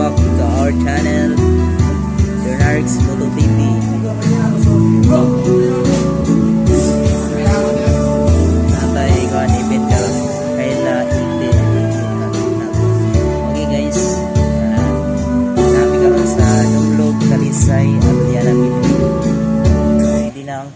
back to our channel, Leonarix Moto TV. Natay ko ang event karon kaila inte. Okay guys, nabi karon sa Dumlog Kalisay Aliana Video. Hindi na ang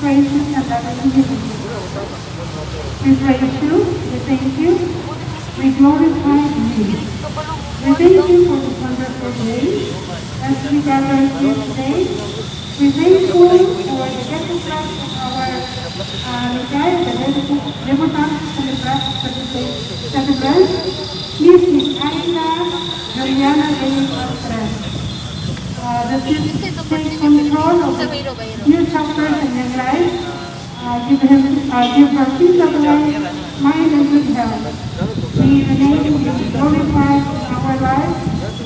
Praises and adoration. We praise you, we thank you, we glorify you. We thank you for this wonderful day as we gather here today. We thank you for the getting class of our guys, the Libertad celebrant. Please, Miss Aina Juliana Galing Alfred. The take control of new chapters in your life. Give her peace of life, mind and good health. May your name be glorified in our lives.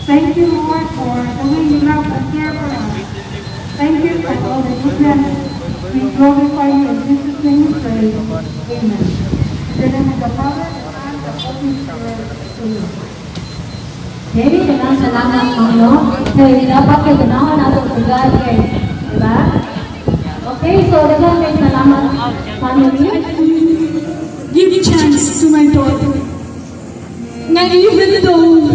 Thank you, Lord, for the way you love and care for us. Thank you for all the goodness. We glorify you in Jesus' name we pray. Amen. In the name of the Father, the Son, and the Holy Spirit. Amen. Jadi dengan salamat Manglo, kaya dapat kayo ganahan natin pagay kay, diba? Okay, so dengan may salamat family. Give chance to my daughter. Na even though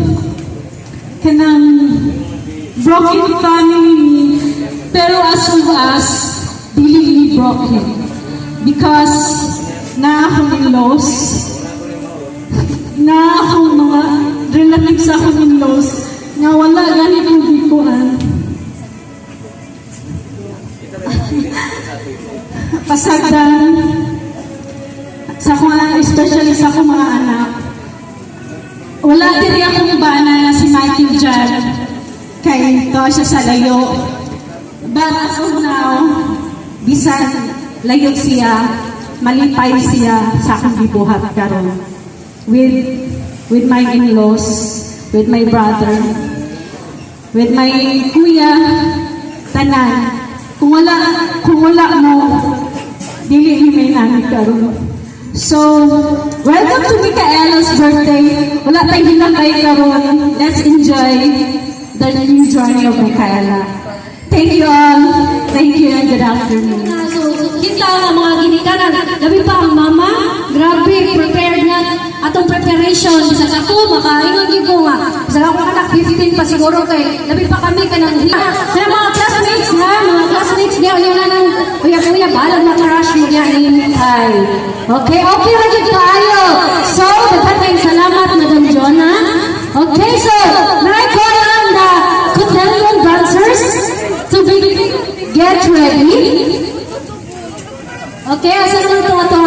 kanang broken family, pero as of us, dili broken. Because na akong loss, na akong mga relatives ako ng loss na wala ganit ang bikuan. Pasagdan sa mga, especially sa akong mga anak. Wala din akong bana na si Michael Jan kay ito siya sa layo. But as of now, bisan layo siya, malipay siya sa akong gibuhat karon. With my in-laws, with my brother, with my kuya, tanan. Kung wala mo, dili may namin karon. So, welcome to Micaela's birthday. Wala tayong hinakay karon. Let's enjoy the new journey of Micaela. Thank you all. Thank you and good afternoon. So, kita ang mga ginikanan. Labi pa ang mama, grabe, prepared na atong preparation. Sa ako, makaingon yung ko nga. Sa ako anak, 15 pa siguro kay, labi pa kami kanang sa mga classmates ha, mga classmates niya, yung na ng kuya-kuya, balag na crush mo niya ni Ay. Okay, lagi tayo. So, dapat salamat, Madam Jonah. Okay, so, na-call on the Cotellion dancers to get ready. Okay, asa na ito?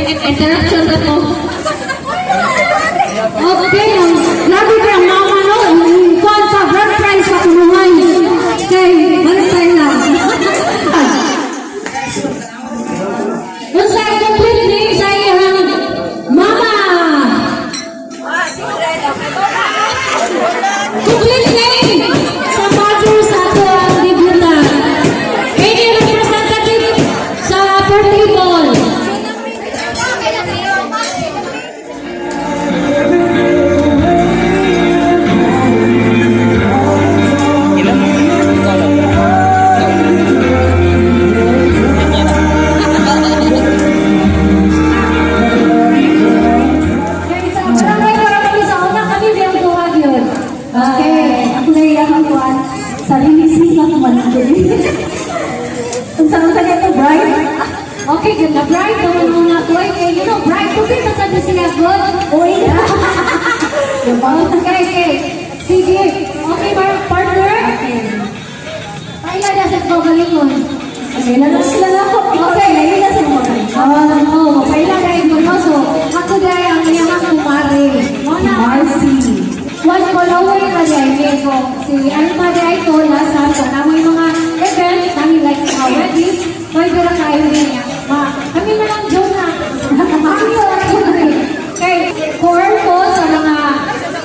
interruption na to. Okay, grabe ka ang mama, no? Kuhan sa grand prize sa kunuhay. Okay, balik tayo lang. Kung sa complete name sa iyang mama. Complete name sa father sa ato ang debutant. Any representative sa upper table. Ilan? Ikaw lang. Okay, sa barangay para kami sa una kami biyang tuwag yun. Okay, ako na iyak ang kuwan. Sarili sila kuwan ko. Kung saan sa ito, Brian? Okay, good na bright naman muna ko. Okay, you know, bright ko din masabi siya good. Uy! Okay, okay. Sige. Okay, partner? Paila na sa pagalingon. Okay, sila na ako. Okay, layo na sa mga. Oo, paila na yung mo. So, ako dahil ang iyang kumari. Mona, Marcy. one follower pa dahil ko. Si ano pa dahil ko, nasa sa namoy mga events, kami like weddings, may pera kayo niya. Kami na lang dyan na. Okay, core ko sa mga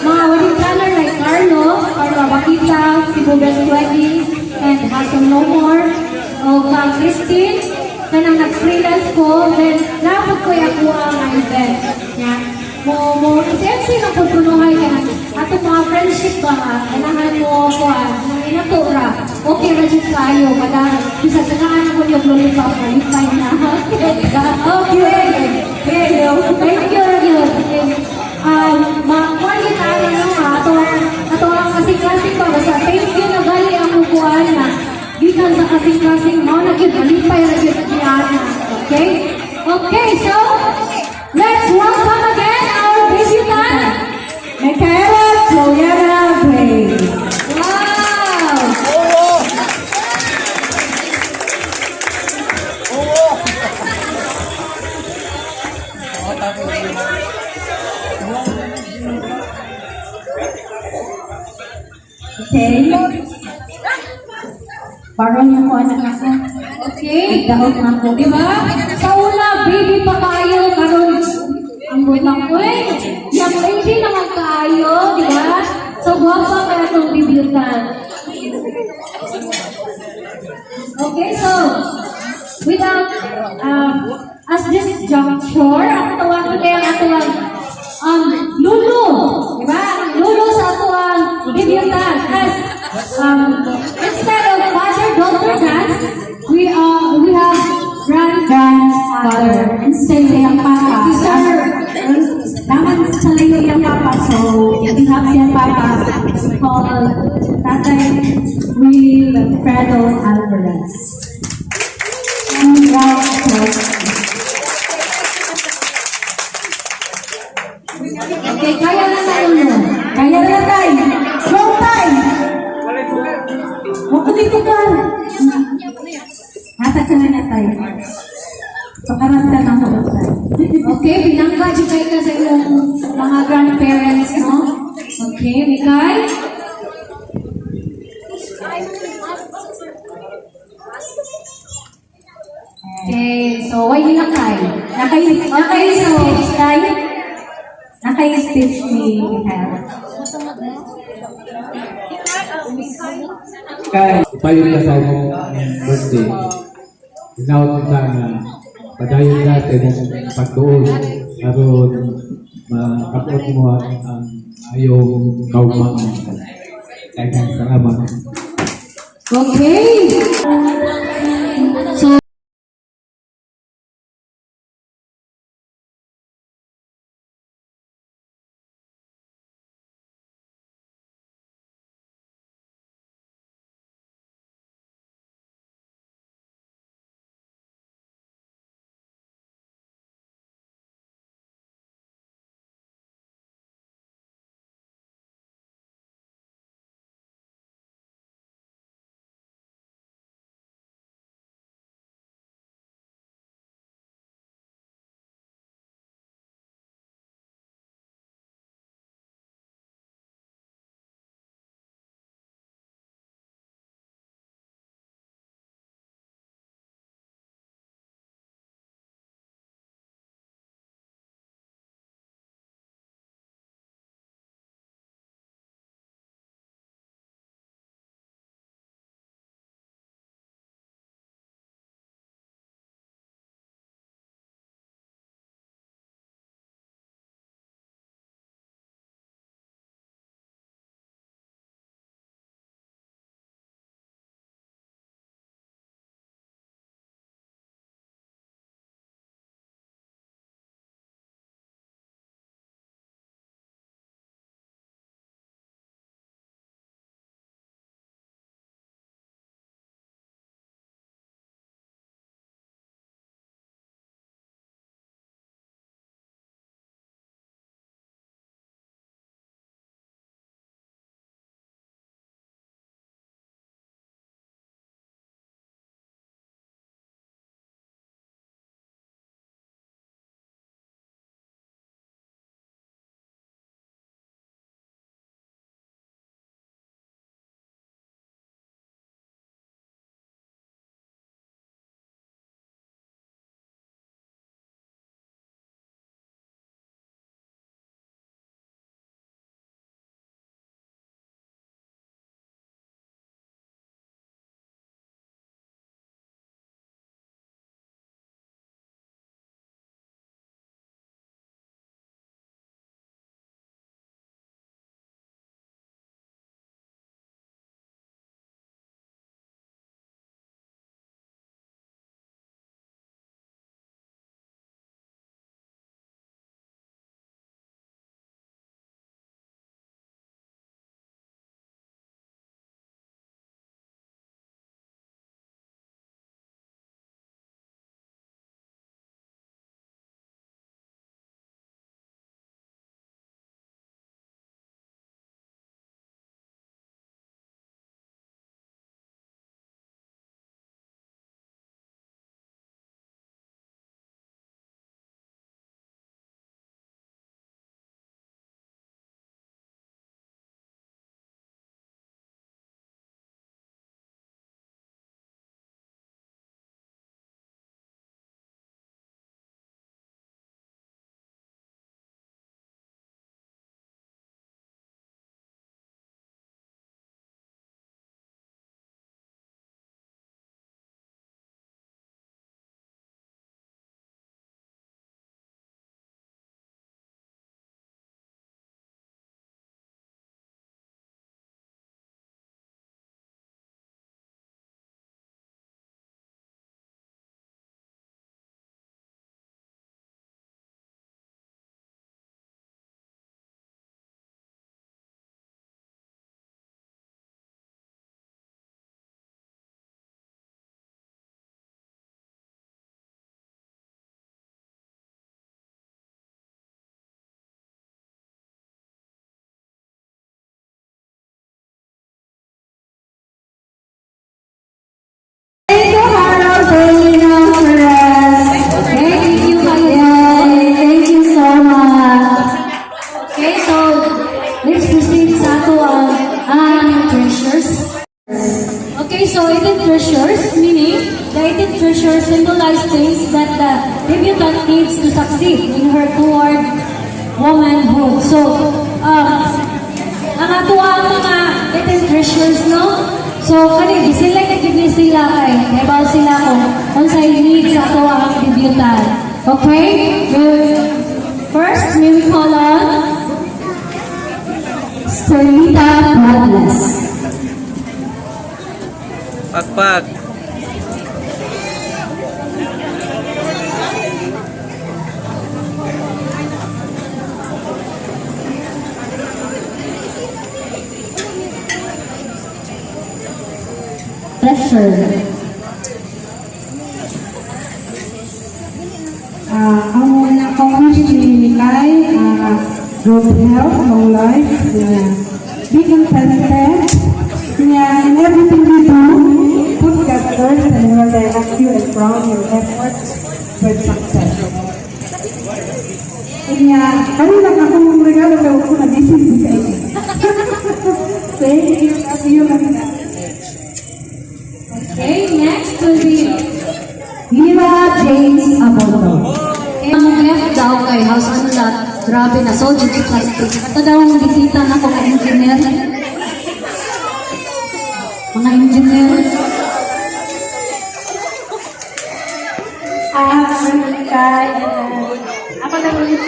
wedding planner like Carlo, Carlo Bakita, si Bubes Weddings, and Hassel No More, o kang Christine, kanang nag-freelance ko, then dapat ko ako ang event. Yeah. Kasi na po punuhay ka na. Ato mga friendship ba nga, kailangan mo ko inatura. Okay na dyan kayo, bisa sanahan ako yung lollipop, malipay na. Okay. Thank you. Makuha niyo tayo ato ang kasing-kasing pa. Basta thank you na gali ang kukuhaan na. Gikan sa kasing-kasing mo, malipay na dyan niya. Okay? Okay, so, let's welcome again our visitant, Michaela Joyana Gray. Wow! Okay. Parang yung kuwan na ako. Okay. Nagdaot na ako. Diba? Sa una, baby pa kayo, karon ang butang ko eh. Yung baby naman kayo, diba? So, guwapa kaya itong debutant. Okay, so, without, as this juncture, ang tawag ko kaya ang atawag, Lulu, diba? Lulu sa atawag debutant. As, instead of father-daughter dance, we have grandfather. Instead sa iyang papa. Sir, Naman sa layo iyang papa. So, we have siyang papa. Called Tatay Wilfredo Alvarez. okay, kaya na sa ulo. Kaya na tayo. Long time. Huwag dito ka. Hatag sa na tayo. So, karanta na ako. Okay, binangga dyan kayo ka sa iyong mga grandparents, no? Okay, Mikay? Okay, so why lang kayo? Naka-speech ni Michael. Kaya payo ka sa imong birthday. Inawat kita na padayon natin ang pagtuon aron makapot mo ang ayong kaumang. Kaya salamat. Okay. So, debutant needs to succeed in her toward womanhood. So, ang ato ang mga itin treasures, no? So, kanina, select ni sila kay eval sila kung sa needs sa ato ang debutant. Okay? First, may we call on Sterlita Madlas. Pagpag. Treasure. Ang na-accomplish ni Mikay, good health, long life, be contented, in everything we do, put God first and He will direct you and crown your efforts with success. Kanina ako mong regalo daw ko na busy sa inyo. Thank you. Love you. Okay, next will be Lira James Abono. Ang left daw kay House ano lahat, grabe na, so dito plastic. Ito daw ang bisita na mga engineer. Mga engineer. Ako na ulit.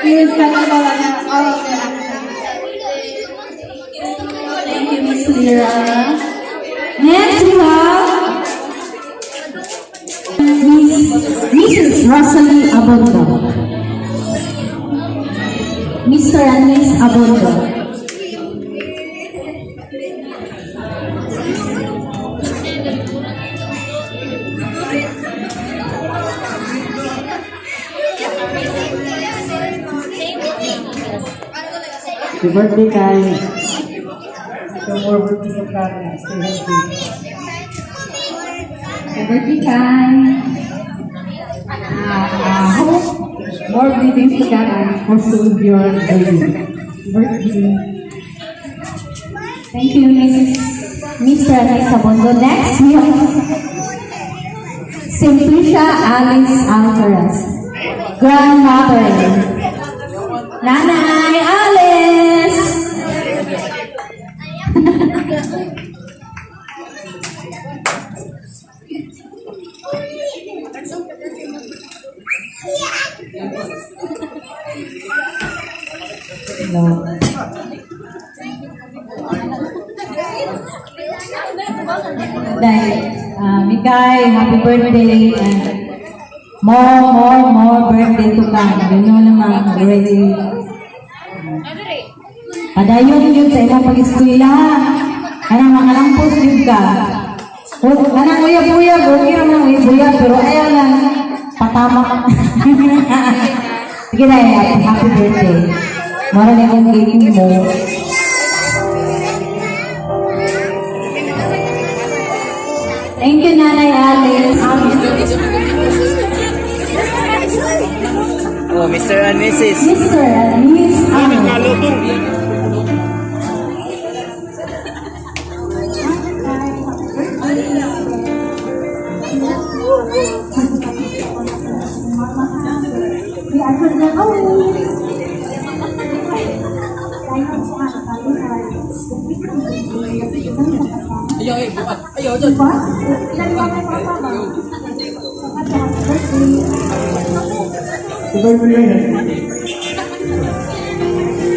Yes, Thank you, Miss Lira. Next we have Mrs. Rosalie Abondo. Mr. and Miss Abondo. Happy birthday kay more birthday to come. Stay healthy. Happy birthday kay hope more blessings to come and pursue your dream. Birthday. Thank you, Mr. and Miss Abondo. Next, we have Simplicia Alice Alvarez, grandmother. Nanay Alice! Mikay, happy birthday and more birthday to come. You know naman, already. Padayon yun sa imong pag-eskwela. Kanang makalampos yun ka. Kanang uyab-uyab, okay naman uyab-uyab, pero ayaw lang patama. Sige na, happy birthday. Mara na yung giving mo. Thank you, Nanay Alice. Oh, Mr. and Mrs. Mr. and Miss Abondo.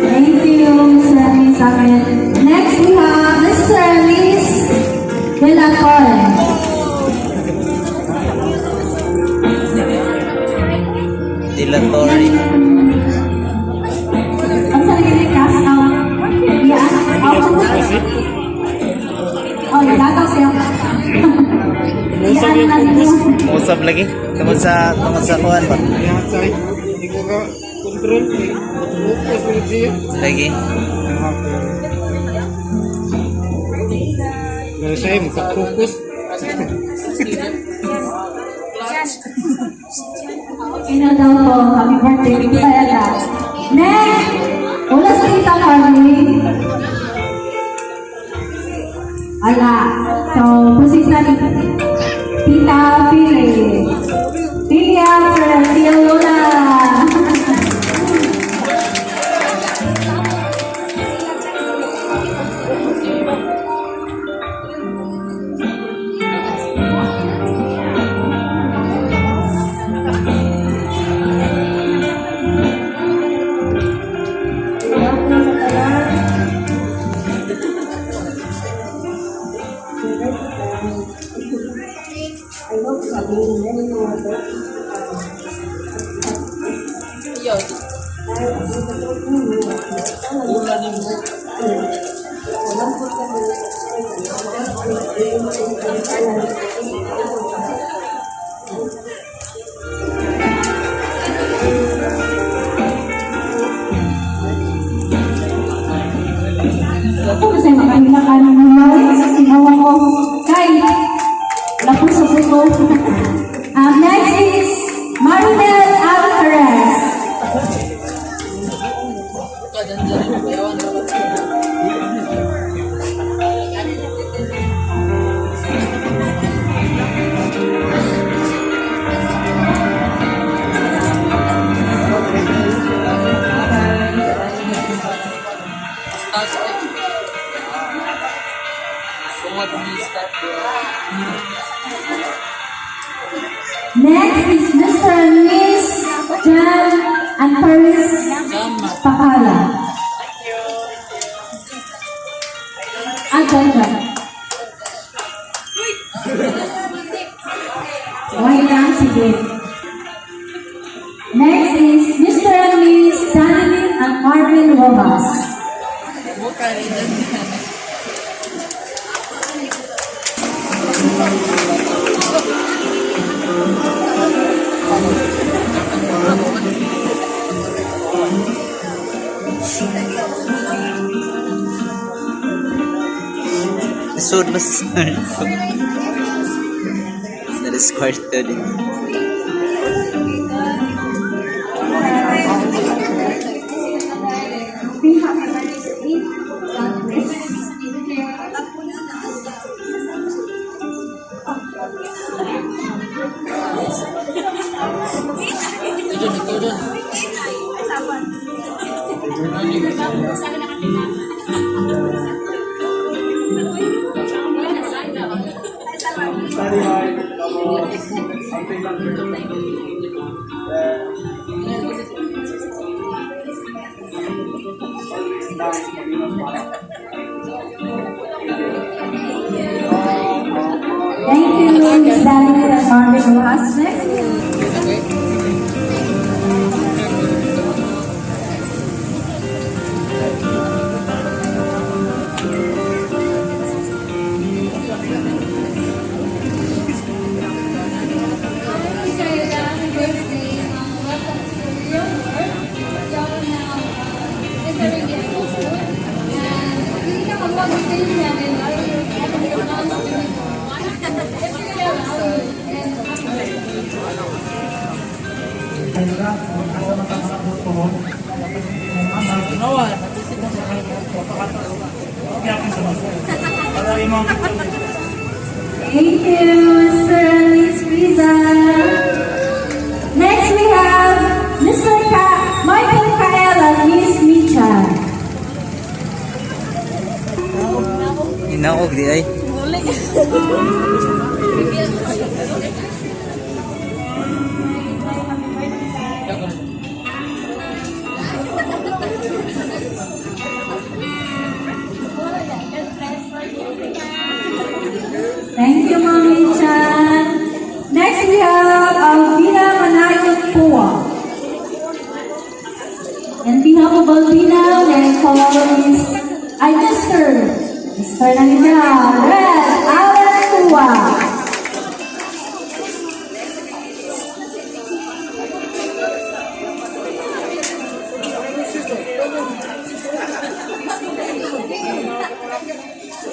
Thank you, Mr. and Miss Abondo. Next, we have Mr. and Miss De La Torre. Dilatory. Ang sa naging cast out. Yan. Oh, nagagaw siya. Yan lang yun. Usap lagi. Tungkol sa kuhan ba? Hindi ko ka control. Focus ulit siya. Lagi. Pero siya magka-focus. Ina daw po, happy birthday, Mikaela. Next! Una sa Tita Carly. Ala. So, proceed na ni Tita Pili. Pili after Tia Lola. Ako kasi makahila ng mga sa sinawa ko. Kay, lapos sa puto. Next is Maribel Alvarez. Next is Mr. and Miss Jan and Paris Pakala. Jan. Okay lang, sige. Next is Mr. and Miss Danny and Marvin Rojas. Sud mas That is quarter din. Thank you, Miss Danny and Marvin Rojas. Next. Thank you, Mr. and Miss Riza. Next we have Mr. Michael Kael and Miss Micha. Inaog di ay. Thank you, Mami Chan. Next we have Alvina Manayot Pua. And behalf of Alvina, next caller is Mr. na nila, Red Alan Pua.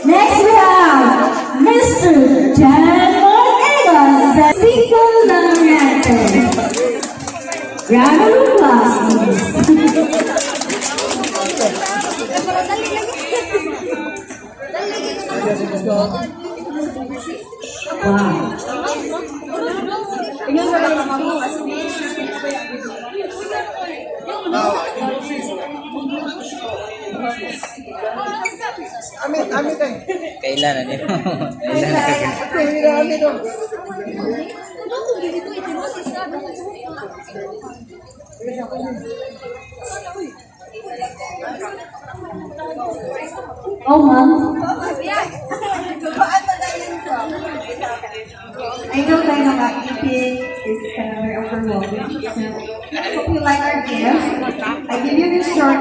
Next we have Mr. Jan Ornelas, the single Laurente. Round of applause, please. Amit tayo. Kailan na nito? Kailan na kagano? Kailangan ito. Oh, ma'am. I know that about eating is kind of very overwhelming. So I hope you like our gift. I give you this short.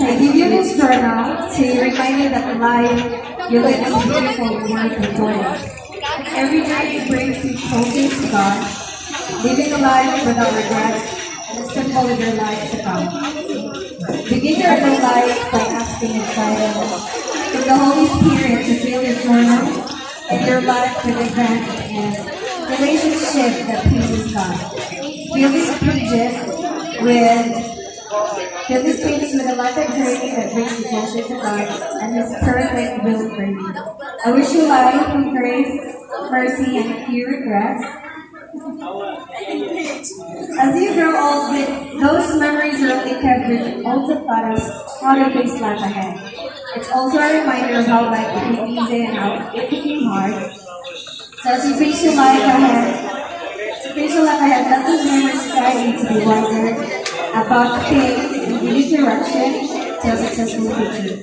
I give you this journal to remind you that the life you live is beautiful and worth enjoying. Every day it brings you closer to God, living a life without regret, and a simple with your life to come. Begin your new life by asking and guidance from the Holy Spirit to fill your journal and your life with events and relationship that pleases God. Fill these pages with a life journey that brings you closer to God and His perfect will for you. I wish you life from grace, mercy, and few regrets. As you grow old, those memories are only kept with also taught us how to face life ahead. It's also a reminder of how life became easy and how it became hard. So as you face your life ahead, let those memories guide you to be wiser about things and give you direction to a successful future.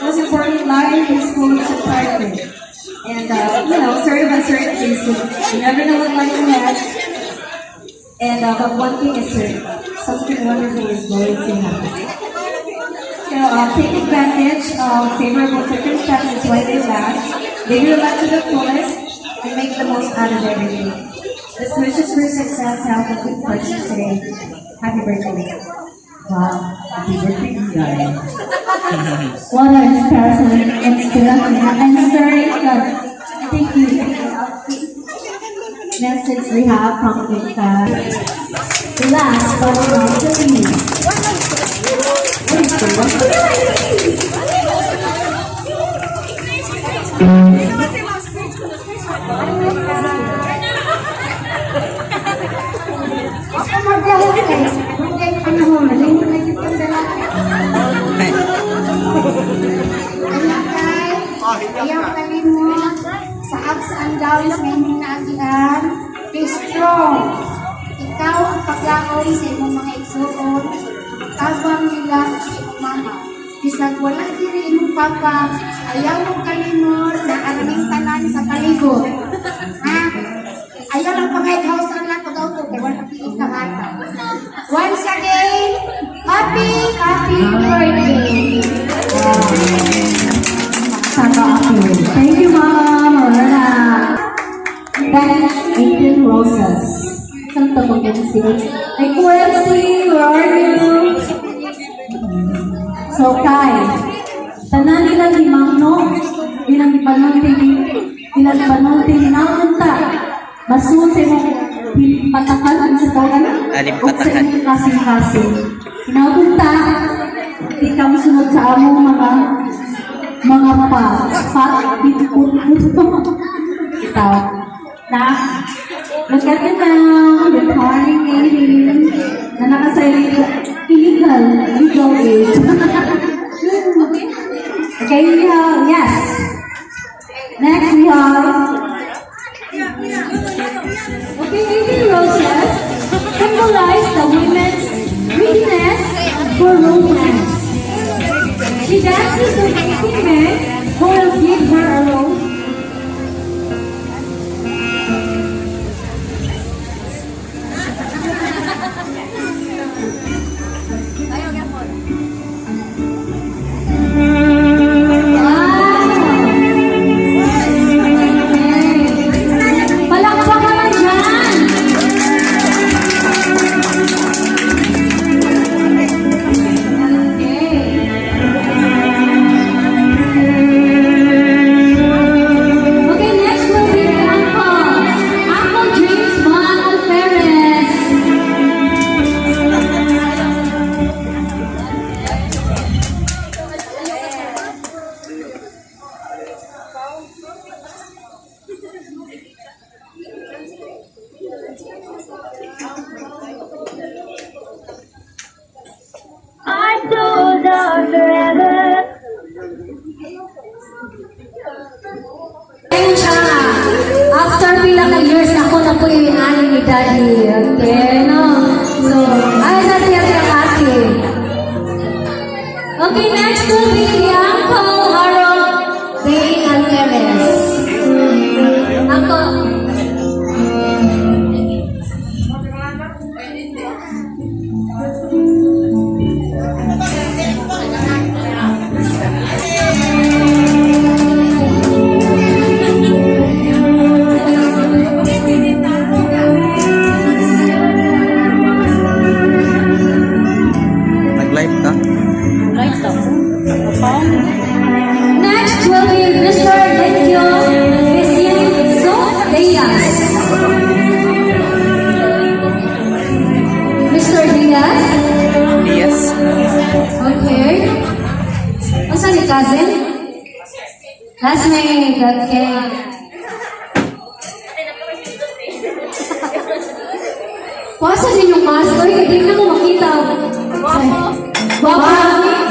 Most important, life is full of surprises. And, certain uncertainties, you never know what life will have. And, but one thing is certain, something wonderful is going to happen. So, take advantage of favorable circumstances while they last, live your life to the fullest, and make the most out of everything. Best wishes for success, health, and good fortune today. Happy birthday. Wow, happy birthday, guys. What a special inspiration. I'm very good. Thank you. Message we have from Kita. Last but not the least. Ayaw kalimot sa ups and downs na inyong naagian. Be strong. Ikaw ang paglaon sa imong mga igsuon. Tabang nila sa imong mama. Bisag wala diri imong papa, ayaw mong kalimot na araming tanan sa palibot. Ha? Ayaw lang pangayhausan lang ko daw to, kaya wala piling kahata. Once again, happy birthday! Thank you, Mom. Lorena. Then, 18 roses. Saan ito pag Hey, Quincy, where are you? So, Kai, tanan nila ni Mangno, bilang ipanunting naunta, masun sa mga patakan sa tawagan, o sa inyong kasing-kasing. Inaunta, ikaw sunod sa among mga ito. Na, look at it now, the morning lady, na nakasay legal age. Okay, we have, yes. Next we have, okay, 18 roses symbolize the women's readiness for romance. She dances with 18 men who will give her a rose. Palakpakan na dyan! Okay, next will be the Uncle James Von Alferez. Ayun siya nga. After pila ka years, ako na po yung inani ni Daddy. Okay, no? So, ay, sa siya ate. Okay, next will be Uncle Harold Day Alvarez. Uncle. Nag-live ka? Next will be Mr. Letio Vicinzo Diaz. Mr. Diaz? Yes. Okay. What's your cousin? Classmate, okay. Pasa din yung mask. Uy, hindi na mo makita. Guwapo.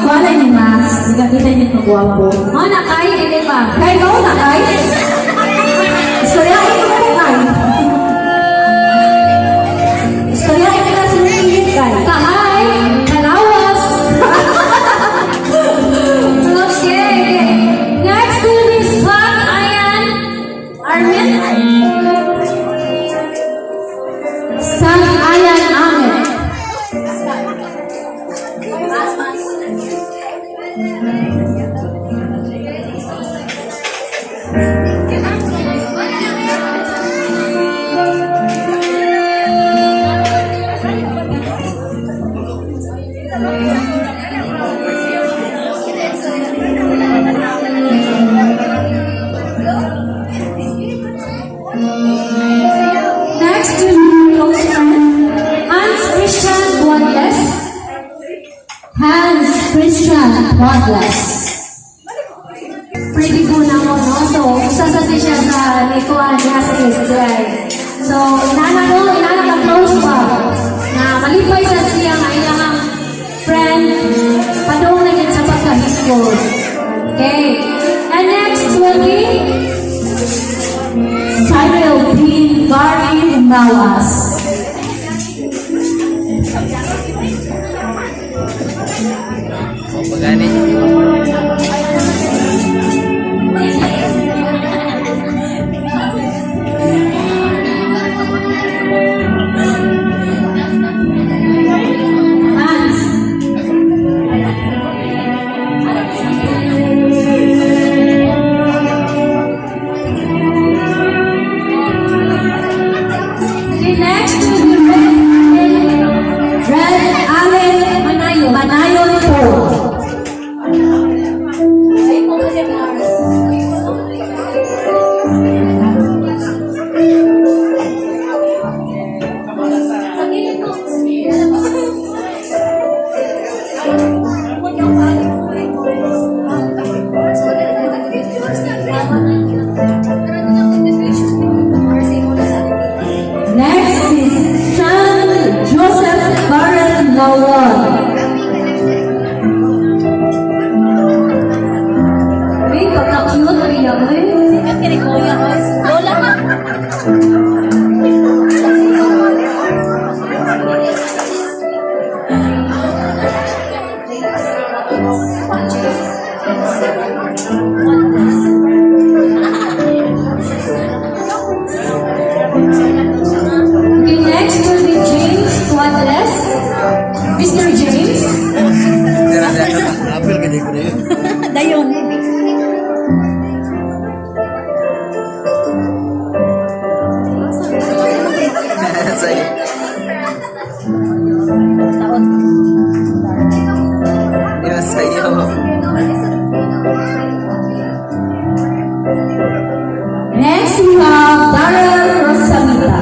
Wala ni Mas. Nagkakita niyo ng guwapo. Oh, nakay, hindi pa. Kaya ikaw na, kay? Istorya ko na kay. Istorya ko na sinunod kay. Kahay, kalawas. Okay. Next will be Scott Ayan Armin. Scott Ayan Ahmed. Next will be close friend Hans Christian Wadless. Hans Christian Wadless. Pretty po na mo, no? So, usasati siya sa likuan niya sa SDI. So, inana ka close pa. Na malipay sa siya nga ilang friend, padong na yun sa pagka-school. Okay. And next will be Samuel P. Gary Mawas. O, pagani. Hans. Okay, next will be Red Allen Manayon. Manayon po. Next is Sean Joseph Barrett Lawal. Uy, pagka-cute, Pia, uy. Okay, next will be James Wadless. Mr. James. Apil ka di ko na yun. Dayon. Sa'yo. Yun, sa'yo. Next we have Darrell Rosamita.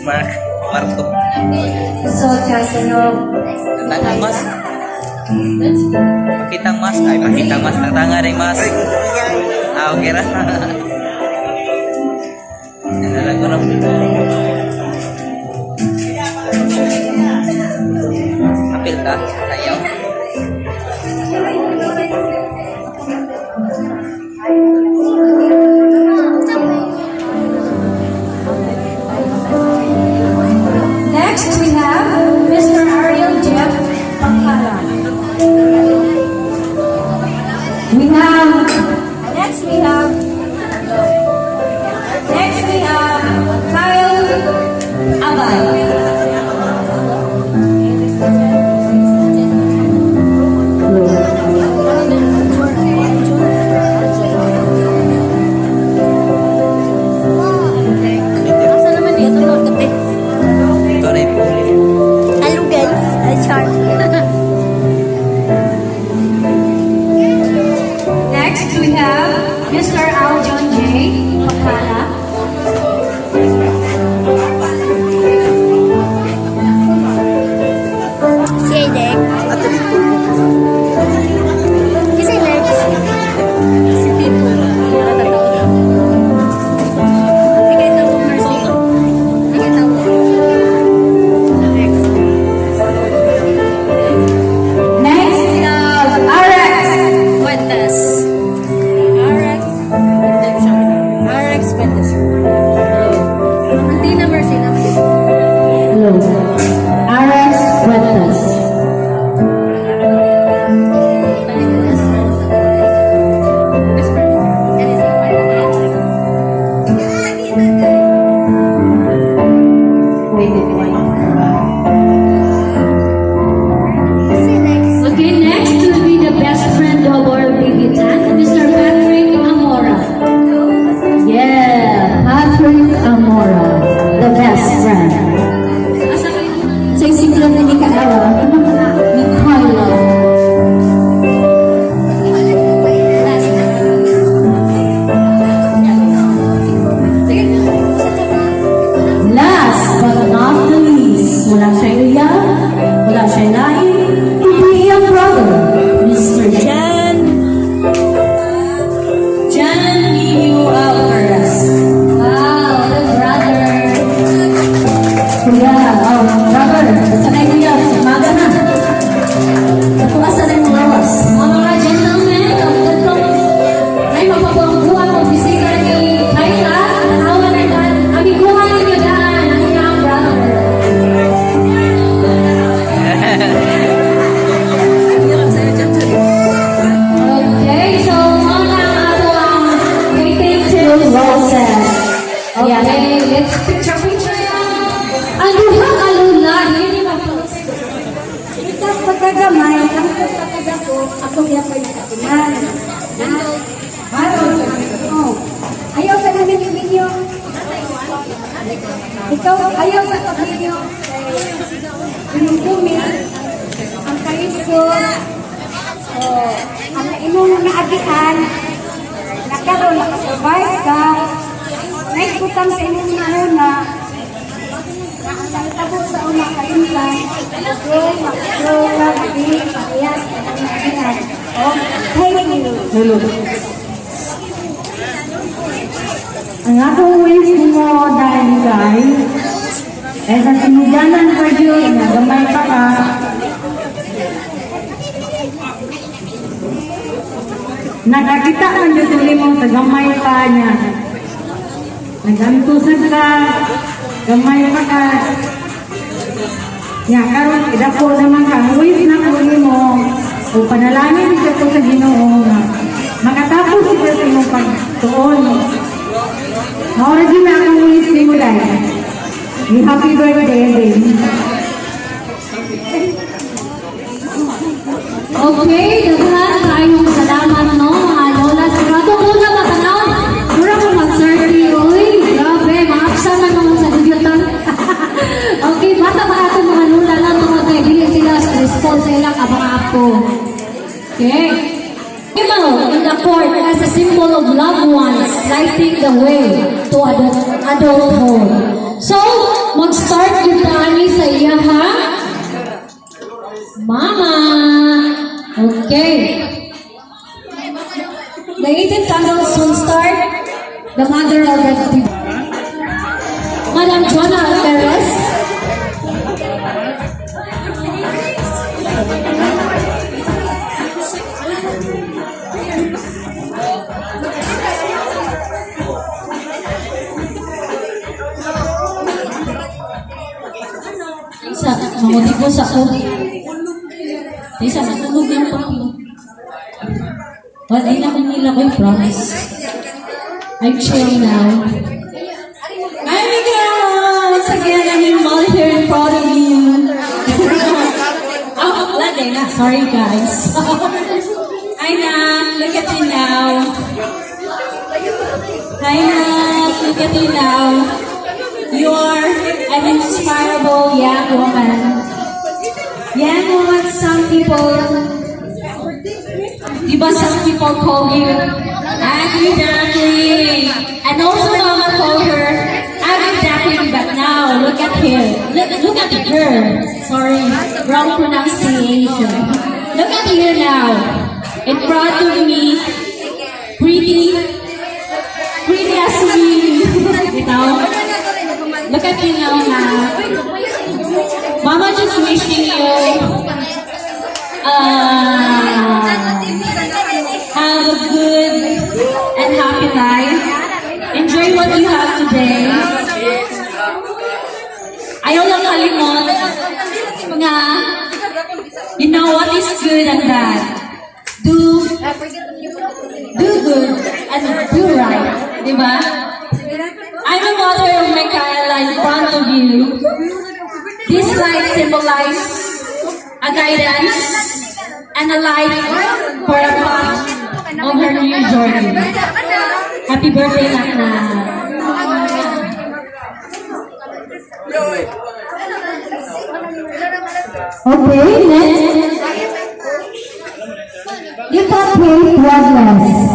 Marto. So, Casanov. Tangang mas. Pakitang mas. Ay, pakitang mas. Tangan rin mas. Ah, okay ra. Nanalang ko lang. Apil ka? Ayaw. Next, we have Mr. Ariel Jeff Panghala. Next we have Kyle Abay. Asa naman dito mga kape? Ito rin po. Hello guys, Char. Next, we have Mr. Aljon J. Panghala. Si Aidek. Kasi next. Si Tito. Tigay tawo, Mercy. Tigay tawo. Next. Next, we have RX. Fuentes. RX. RX Fuentes. Hindi na Mercy na. Hello. RX Fuentes. Okay, next will be the best friend of our baby tan, Mr. Patrick Amora. Yeah, Patrick Amora, the best friend. Sa isip lang na ni Kaara, ni Carla. Last but not the least, wala siya iyak, wala siya lain, hindi ang brother, Mr. Jan Nino Alvarez. Wow, the brother. Kuya, brother, sanay kuya, umaga na. Nakuha sa rin lawas. Mga gentlemen, ay mapapuang-buwan o bisita ni Kayla, nanawan na yan, amiguhan ninyo daan, ang inyong brother. Okay, so mga ato ang waiting to roses. Okay, let's picture yan. Aluha, alula, hindi mag-post. Itas pagkagamay, ang pagkakadako, ako niya pa yung katinan. Ayaw sa namin yung video. Ikaw, ayaw sa pag-video. Yung dumi, ang kaiso, ang imong naagian, nagkaroon, nakasurvive ka, naikutang sa imong nauna, nakatabo sa una kaintan, makadroga, mabili, parehas, ang naagian. Thank you. Ang akong wish mo dahil guys, eh sa sinuganan pa yun, nagamay pa ka. Nakakita man yun tuloy mo sa gamay pa niya. Nagantusag ka, gamay pa ka. Ya, karon idako naman ka. Ang wish na tuloy mo, o panalangin dito ko sa Ginoo nga makatapos ito sa imong pagtuon. Maura din na akong wish mo dahil. Happy birthday din. Okay, daghan tayong salamat no, mga lola. Sigurado ko na matanaw. Mura ko mag-30. Uy, grabe, maapsa na naman sa dugyutan. Okay, bata pa natin mga lola lang mga tayo. Dili sila stressful sa ilang mga apo. Okay. Imo in the court as a symbol of loved ones lighting the way to adulthood. So, mag-start yung tani sa iya, ha? Mama! Okay. The 18 candles will start. The mother of the Madam Joanna Alvarez. Isa, mangutipos ako. Isa, matulog lang pa ako. Wala na kung nila ko, promise. I'm chill now. Hi, Miguel! Once again, I'm your mother here in front of you. Oh, lagi na. Sorry, guys. Hi, Nak. Look at you now. Hi, Nak. Look at you now. You're an inspirable young woman. Young woman, some people, some people call you Agri Duckling. And also Mama called her Agri Duckling, but now look at her. Look at her. Sorry, wrong pronunciation. Look at her now. In front of me, pretty as me. You know? Look at you now, Mama just wishing you have a good and happy life. Enjoy what you have today. Ayaw lang kalimot nga, you know what is good and bad. Do good and do right. Diba? I'm a mother of Michaela in front of you. This light symbolizes a guidance and a light for a path of her new journey. Happy birthday, Nakna. Okay, next. Give up with progress.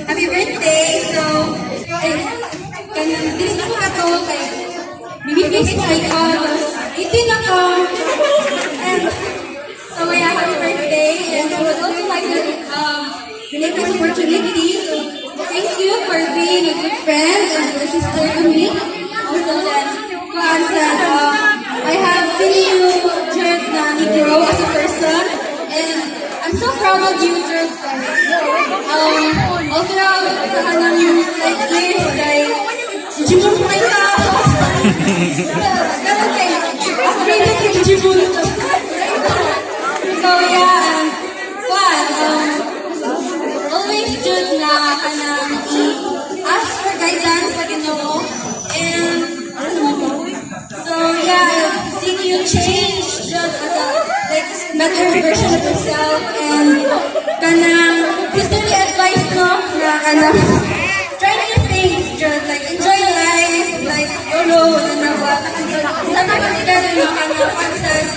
Happy birthday! So, kanang ako na to, bibigay ko kay Carlos. 18 ako! And, so, yeah, happy birthday! And I would also like to take this opportunity to thank you for being a good friend and a sister to me. Also, that I have seen you, Jared, grow as a person. And I'm so proud of you, Jared. All throughout years, Jimon po kayo ka. Ganun kayo. Upgraded kayo, Jimon. So, yeah, always just na ask for guidance sa Ginoo. And, so, yeah, seeing you change just as a better version of yourself. And, sisterly advice, no? Try new things, just enjoy life, YOLO, sana mag-igal nyo, concept,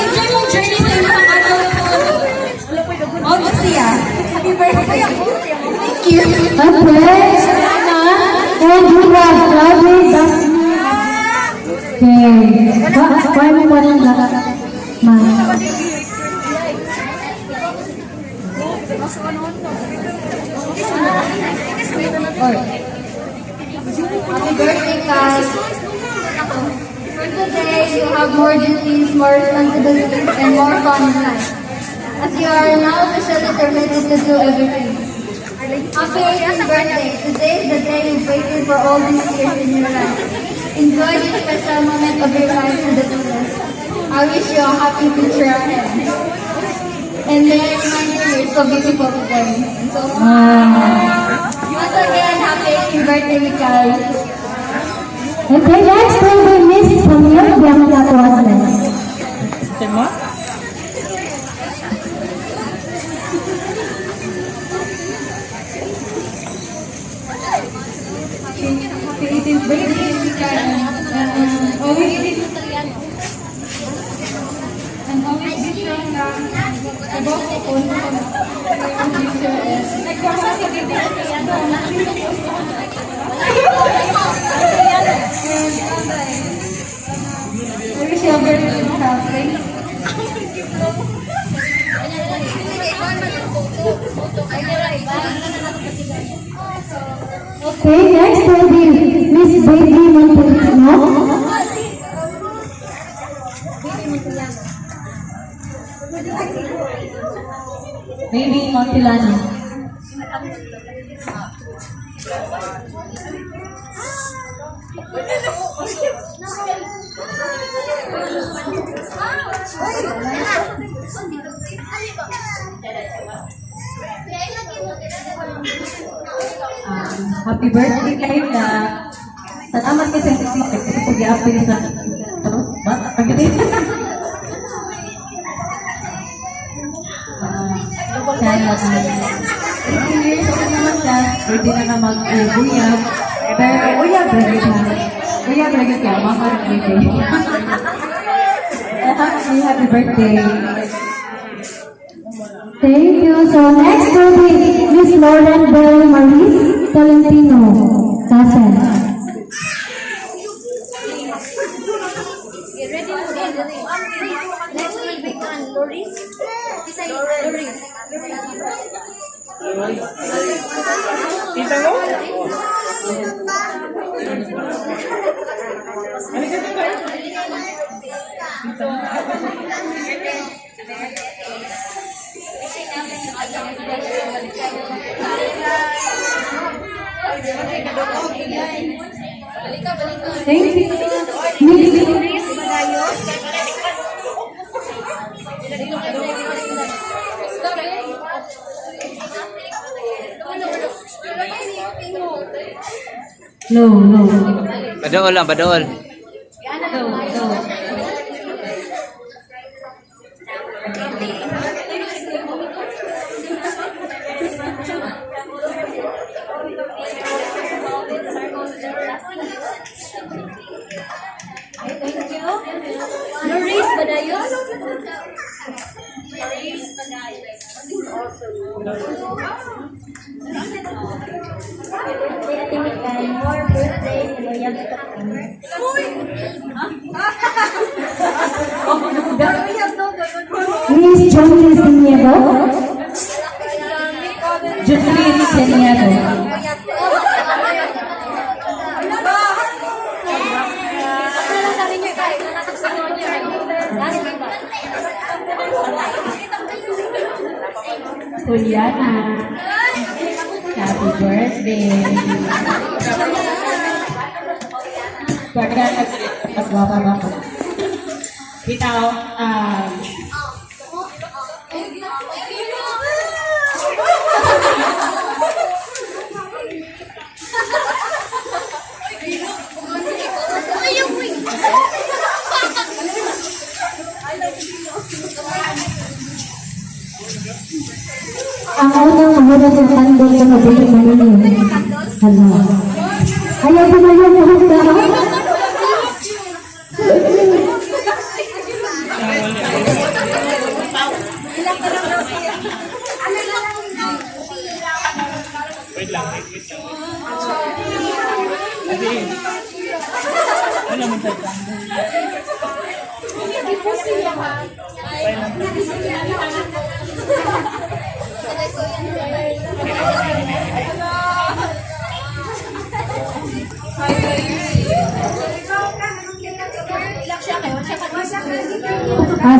enjoy mong journey sa ilang adulthood. August siya. Happy birthday. Thank you. Okay, and you have lovely Okay, paano mo rin lahat? Happy birthday, guys. For today, you have more duties, more responsibilities, and more fun in life. As you are now officially permitted to do everything. Happy birthday. Today is the day you've waited for all these years in your life. Enjoy this special moment of your life to the fullest. I wish you a happy future ahead. And may I remind you, you're so beautiful today. And so once again, happy birthday, Mikael. Okay, next will be Miss Camille Bianca Tuasnes. Happy 18th birthday, Mika, and always be sure na above all, future is I wish you a very good health. Okay, next will be Miss Baby Montellano. Baby Montilano. Happy birthday kayo na salamat kasi sa pag-i-apil sa ba? Pag-i-apil? Kaya 18 years old naman siya, pwede na na mag-uyab. Pero uyab lagi siya. Uyab lagi siya, mama rin baby. Happy birthday. Thank you. So next will be Miss Lauren Bell Maris Tolentino. Tasen. Get ready na next will be Loris. Isa Loris. Kita mo? Thank you. Miss Loris Bagayos. No, no. Badool lang, badool. Loris Bagayos. More birthday Loyal Miss Johnny Siniego. Jacqueline Seniato. Juliana. Happy birthday. Pagka mas guwapa ba ako? Bitaw, Ang unang mahulog ng tandol sa mabiling maninin. Hala. Ayaw ko na yung mahulog na ako.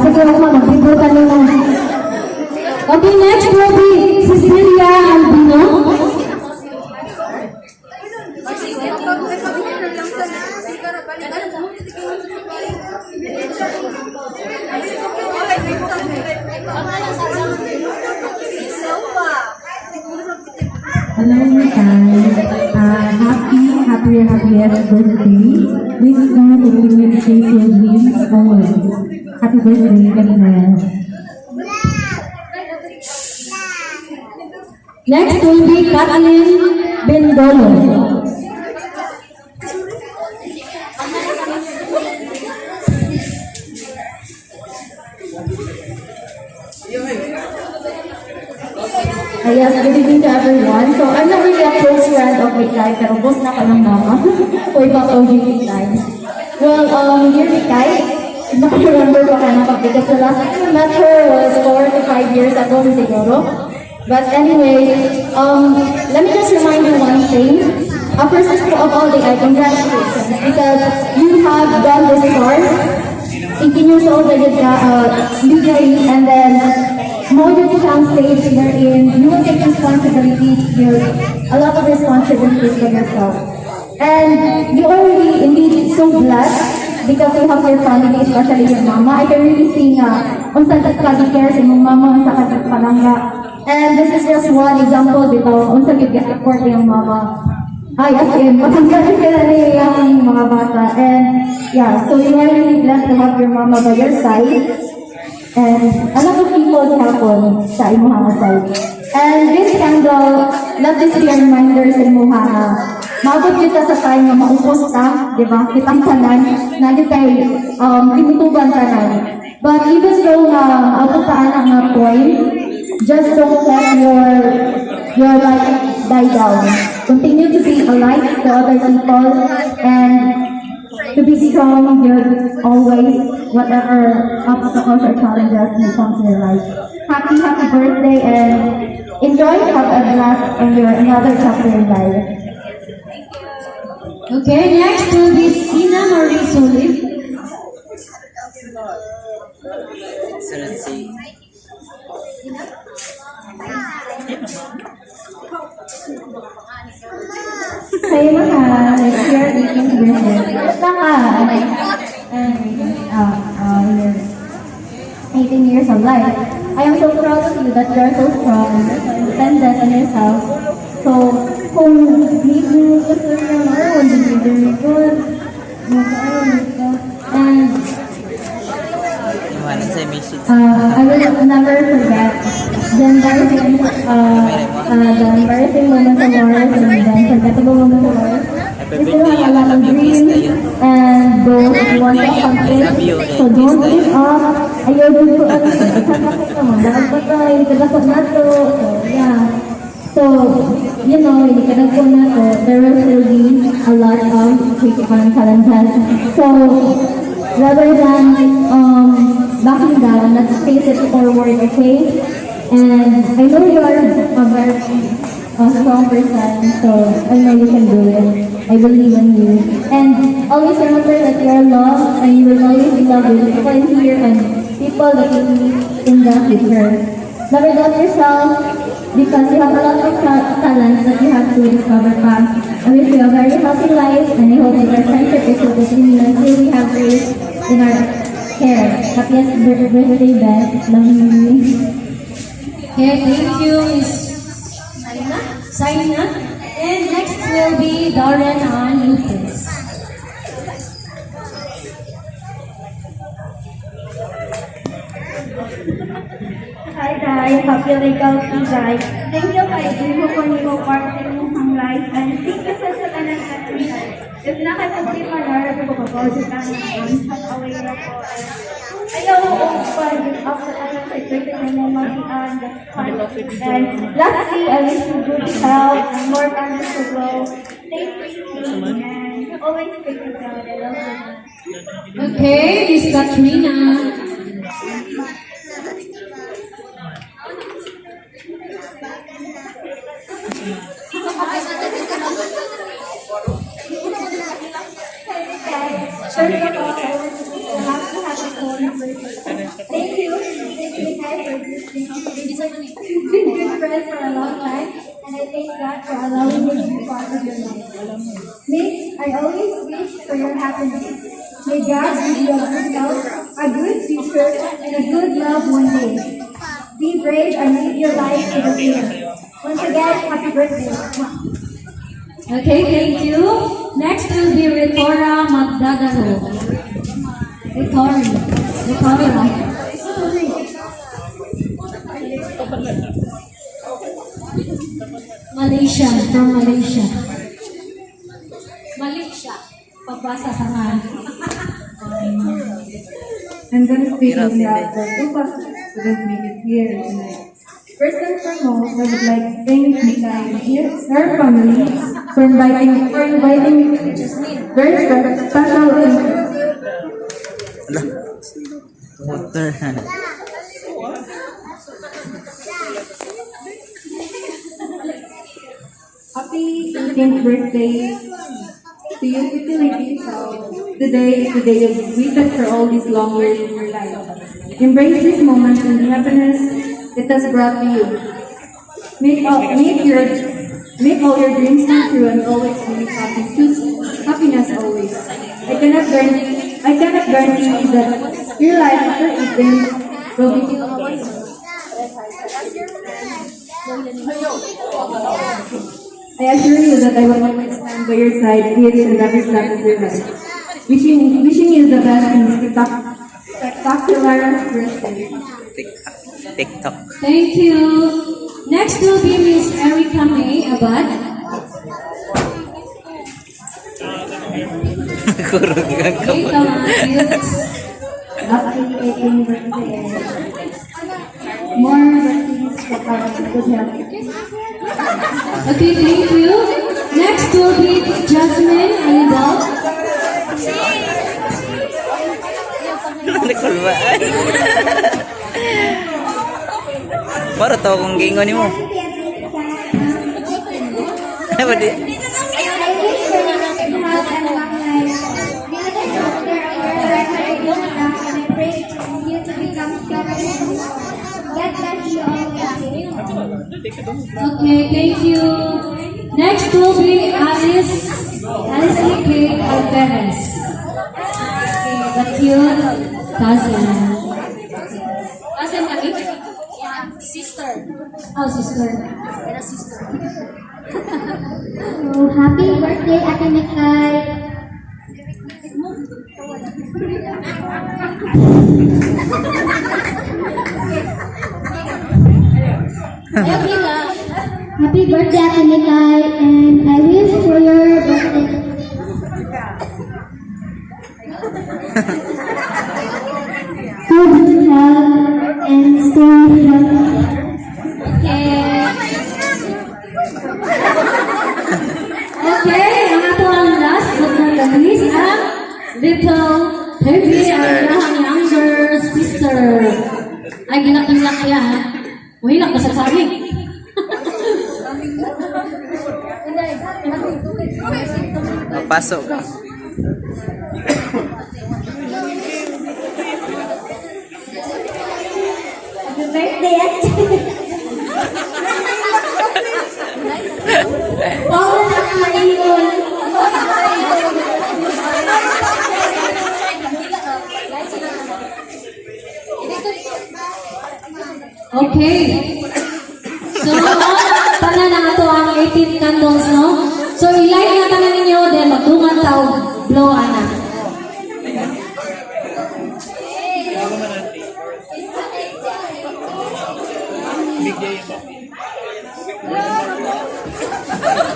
Sige ako mag-bibutan nila. Okay, next will be Cecilia Albino. Hello guys, happy your happiest birthday. Please know to really shape your dreams always. Happy birthday, Karina. Next will be Kathleen Bendolo. Yes, good evening to everyone. So, I'm not really a close friend of Mikay, pero boss na ka ng mama for the OGT times. Well, dear Mikay, remember pa ka na pa because the last time I met her was 4 to 5 years ago siguro. But anyway, let me just remind you one thing. First of all, congratulations because you have done this far. 18 years old that you graduate, and then more than some stage wherein you will take responsibilities, a lot of responsibilities for yourself. And you are really indeed so blessed because you have your family, especially your mama. I can really see kung saan ka-care sa mong mama, sa palangga. And this is just one example, kung saan support yung mama. Ay, as in, matanggalan sila na yung mga bata. And yeah, so you are really blessed to have your mama by your side. And a lot of people happen sa imuha side. And this candle, let this be a reminder sa imuha na maabot kita sa time na maupos ka, di ba? Kitang tanan, na di tayo tinutuban tanan. But even though maabot ka anak na point, just don't let your light die down. Continue to be a light to other people and to be strong always, whatever obstacles or challenges may come to your life. Happy birthday and enjoy, have a blast in your another chapter in life. Okay, next will be Sina Marie Solid. Sunod si... Sa'yo mga next year, 18 years. Basta ka. And 18 years of life. I am so proud of you that you are so strong, so independent on yourself. So, kung need mo gusto niyo maroon, hindi very good. And Iwanan sa message. I will never forget the embarrassing moments of ours and the unforgettable moments of ours. We still have a lot of dreams and goals that we want to accomplish. So don't give up. Ayaw din ko at nakakita mo. Dahil ba tayo, kadakot na to. So yeah. So, you know, hindi kadakot na to. There will still be a lot of tricky challenges. So, rather than backing down, let's face it forward, okay? And I know you are a very strong person, so I know you can do it. I believe in you. And always remember that you are loved and you will always be loved with people here and people that you meet in the future. Never doubt yourself because you have a lot of talents that you have to discover past. I wish you a very healthy life and I hope that your friendship is will continue until we have grace in our care. Happiest birthday, Beth. Love you. Okay, thank you, Miss Saina. And next will be Darren Ann Lucas. Hi guys, happy Regal Tea guys. Thank you kay Jimo for nimo part sa inyong life and thank you sa tanan natin. If nakatagdi pa na, ko papawag ka na away na po. Ayaw ko pa after tanan sa birthday mo mag-ian and lastly, I wish you good health and more time to grow. Stay free and always take care of I love you. Okay, Miss Katrina. Thank you guys for this. We've been good friends for a long time, and I thank God for allowing me to be part of your life. Miss, I always wish for your happiness. May God give you a good health, a good future, and a good love one day. Be brave and live your life to the fullest. Once again, happy birthday. Okay, thank you. Next will be Ritora Magdagaro. Ritora. Malaysia, from Malaysia. Malaysia. Pagbasa sa nga. I'm going to speak on behalf of the two pastors who have made it here tonight. First and foremost, I would like to thank Mika and her family for inviting me to this very special event. Ala. Water. Happy 18th birthday to you, pretty ladies. Today is the day you've waited for all these long years in your life. Embrace this moment and the happiness it has brought to you. Make all your dreams come true and always be happy. Choose happiness always. I cannot guarantee that your life after 18 will be I assure you that I will always stand by your side each and every step of your life. Wishing you the best in spectacular birthday. TikTok. Thank you. Next will be Miss Erica May Abad. Okay, come on, kids. Happy 18th birthday. More birthdays for good health. Okay, thank you. Next will be Jasmine Anibal. Nakulbaan. Para to kung gingon ni mo. Ano ba di? I wish for you to have a long life. Be the doctor of your life and good enough, and I pray you to become stronger. God bless you always. Okay, thank you. Next will be Alice K. Alvarez. Okay, the cute cousin. Cousin kami? Yeah, sister. Oh, sister. Pero sister. Oh, happy birthday, Ate Mikay. Happy birthday, Ate Mikay, and I wish for your birthday. Good health and stay healthy. Okay, ang ato ang last but not the least, ang little baby, ang ilang younger sister. Ay, ginakilak yan. Wahilak ba sa sabi? Pasok. Happy birthday, Ate. Oo, nakakaingon. Okay. So, tanan na ato ang 18 candles, no? So, i-light na tanan ninyo, then magdungan tao, blow ana.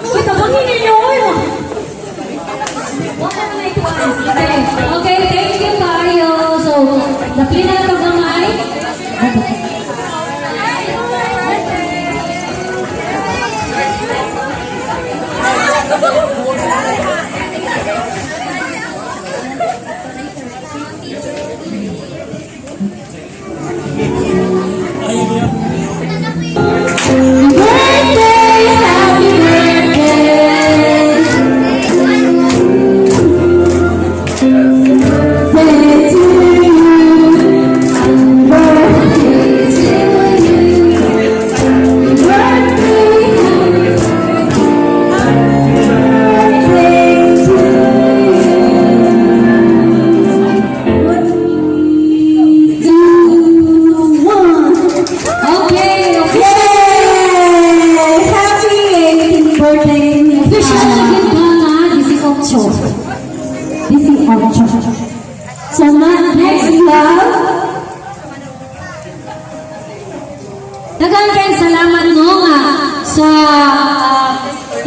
Kita bangin ninyo, oy! Okay, okay, thank you kayo. So, napili na ito gamay. Birthday, happy birthday. Birthday to you. Birthday to you. Birthday, birthday to you. 3, 2, 1. Daghang kayong salamat no nga sa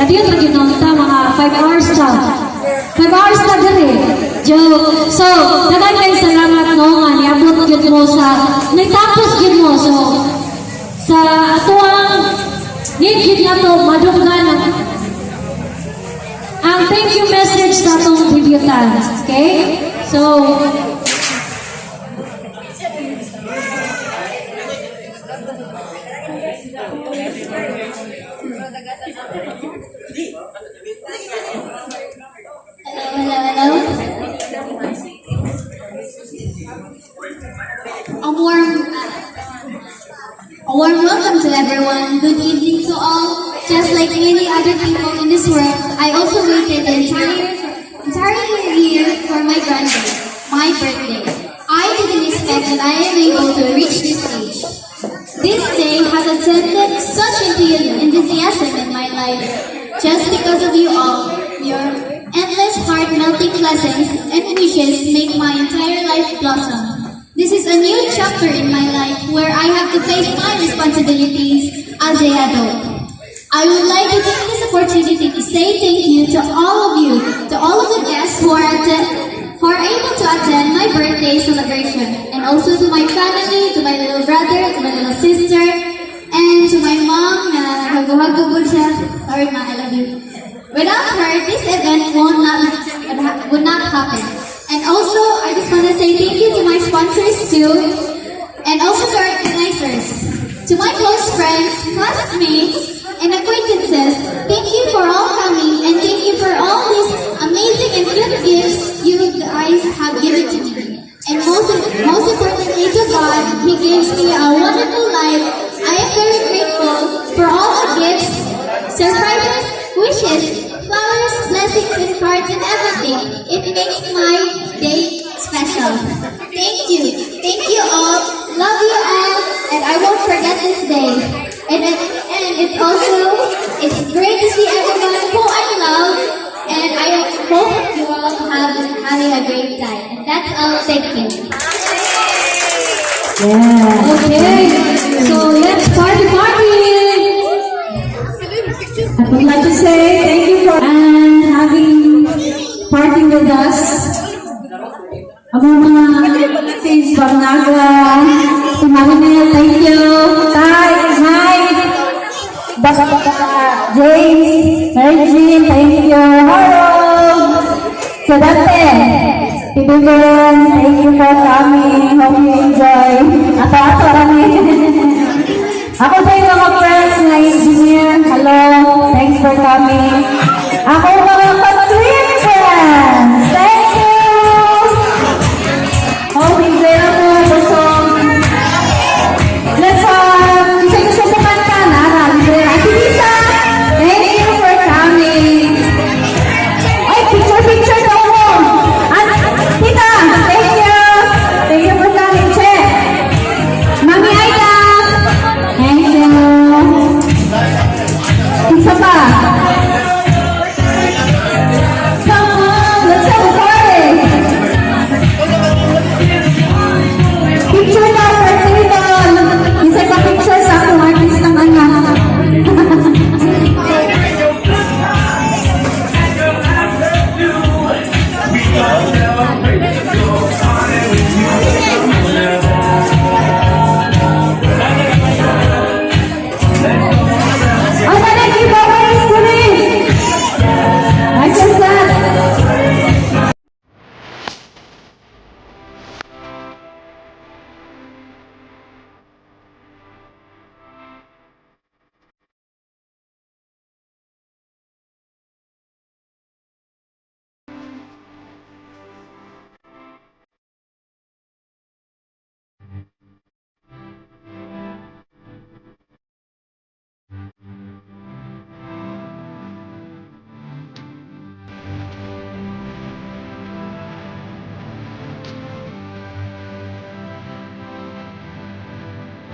nadiyon ra gyud nung ta mga 5 hours ta. 5 hours na diri. Joke. So, daghang kayong salamat no nga niabot gyud mo sa nitapos gyud mo. So, sa atuang need gyud nato madunggan ang thank you message sa atong debutants. Okay? So, Hello. A warm welcome to everyone. Good evening to all. Just like many other people in this world, I also waited the entire year for my grandday, my birthday. I didn't expect that I am able to reach this age. This day has attended such enthusiasm in my life just because of you all. Your endless heart-melting blessings and wishes make my entire life blossom. This is a new chapter in my life where I have to face my responsibilities as an adult. I would like to take this opportunity to say thank you to all of you, to all of the guests who are able to attend my birthday celebration, and also to my family, to my little brother, to my little sister, and to my mom na naghago-hago po siya. Sorry ma, I love you. Without her, this event would not happen. And also, I just want to say thank you to my sponsors too, and also to our organizers. To my close friends, classmates, and acquaintances, thank you for all coming, and thank you for all these amazing and good gifts you guys have given to me. And most importantly to God, He gives me a wonderful life. I am very grateful for all the gifts, surprises, wishes, flowers, blessings, and cards, and everything. It makes my day special. Thank you. Thank you all. Love you all, and I won't forget this day. And it's great to see everyone who I love, and I hope you all having a great time. And that's all. Thank you. yeah. Okay. So, let's party! I would like to say thank you for having party with us. Ang mga things from Naga, Tumarinel, thank you. Tay, hi. James, Regine, thank you. Hello. Kadate, Tibigan, thank you for coming. Hope you enjoy. Ato kami. Ako sa mga friends na engineer. Hello, thanks for coming.